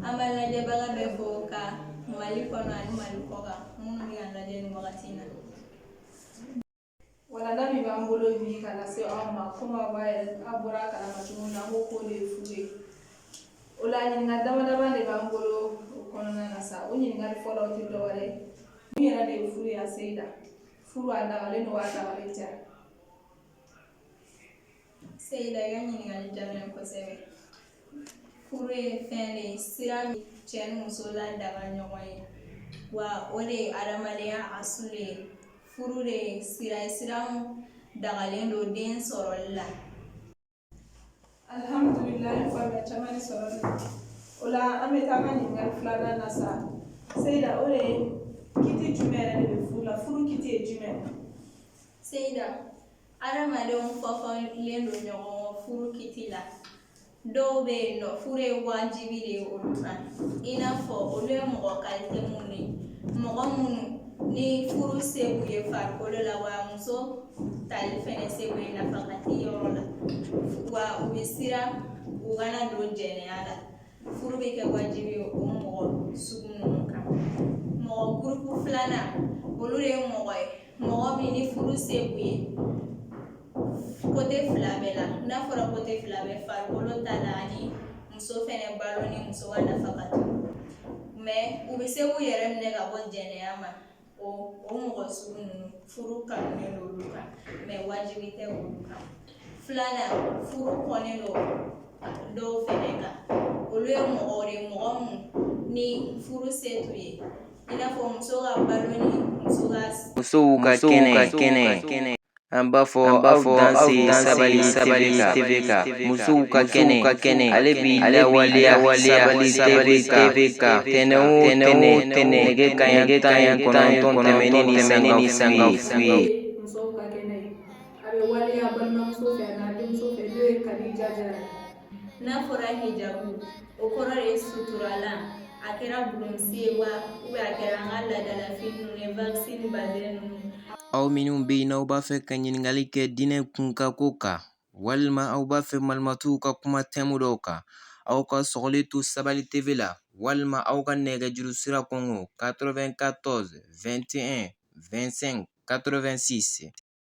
an b'a lajɛbaga bɛɛ fo ka Mali kɔnɔ ani Mali kɔ kan minnu bɛ k'an lajɛ nin wagati in na. Walanda min b'an bolo bi ka lase aw ma komi aw bɔra a kalama cogo min na an ko k'o de ye furu ye. O la ɲininkali dama de b'an bolo o kɔnɔna na sa. O ɲininkali fɔlɔ tɛ dɔwɛrɛ ye. Mun yɛrɛ de ye furu ye Seyida? Furu a dagalen don wa a dagalen tɛ? Seyida, i ka ɲininkali diyara n ye kosɛbɛ. Furu ye fɛn de ye, sira min cɛ ni muso ladaga ɲɔgɔn ye, wa o de ye adamadenya asulu ye. Furu de ye sira ye, sira min dagalen don den sɔrɔli la. Alhamdulilahi, faamuya caman de sɔrɔla la. O la an bɛ taa an ka ɲininkali filanan na sa. Seyida, o de ye kiti jumɛn yɛrɛ de bɛ furu la? Furu kiti ye jumɛn? Seyida, adamadenw fɔfɔlen don ɲɔgɔn kɔ furu kiti la. Dɔw bɛ yen nɔ furu ye wajibi de ye olu kan, i n'a fɔ olu ye mɔgɔ kalite minnu ye, mɔgɔ minnu ni furu se b'u ye farikolo la wa muso tali fɛnɛ se b'u ye nafakati yɔrɔ la, wa u bɛ siran u kana don jɛnɛya la. Furu bɛ kɛ wajibi ye o mɔgɔ sugu ninnu kan. Mɔgɔ gurupu filanan olu de ye mɔgɔ min ni furu se b'u ye kote fila bɛɛ la. N'a fɔra kote fila bɛɛ, farikolo ta la ani muso fɛnɛ balo ni muso ka nafakati, mɛ u bɛ se k'u yɛrɛ minɛ ka bɔ jɛnɛya ma. O mɔgɔ sugu ninnu furu kanunen don olu kan, mɛ wajibi tɛ olu kan. Filanan, furu kɔnnen don dɔw fɛnɛ kan. Olu ye mɔgɔ mun ni furu se t'u ye, i n'a fɔ muso ka balo ni musow ka kɛnɛ. An b'a fɔ aw danse sabali TV kan. Musow ka kɛnɛ ale bi lawaleya sabali TV kan. Tɛnɛn o tɛnɛn nɛgɛ kanɲɛ 19 ni sanga fu ye. Musow ka kɛnɛ ye. A bɛ waleya balimamuso fɛ n'a denmuso fɛ n'o ye Kadija Jara ye. N'a fɔra hijabu, o kɔrɔ de ye suturalan. A kɛra bulonsi ye wa a kɛra an ka laadalafini ninnu ye, vaccine bazɛn ninnu. Aw minnu bɛ yen n'aw b'a fɛ ka ɲininkali kɛ diinɛ kunkako kan, walima aw b'a fɛ malimatuw ka kuma tɛmu dɔw kan, aw ka sɔgɔli to Sabali TV la, walima aw ka nɛgɛjuru sira kɔngɔ 94 21 25 86.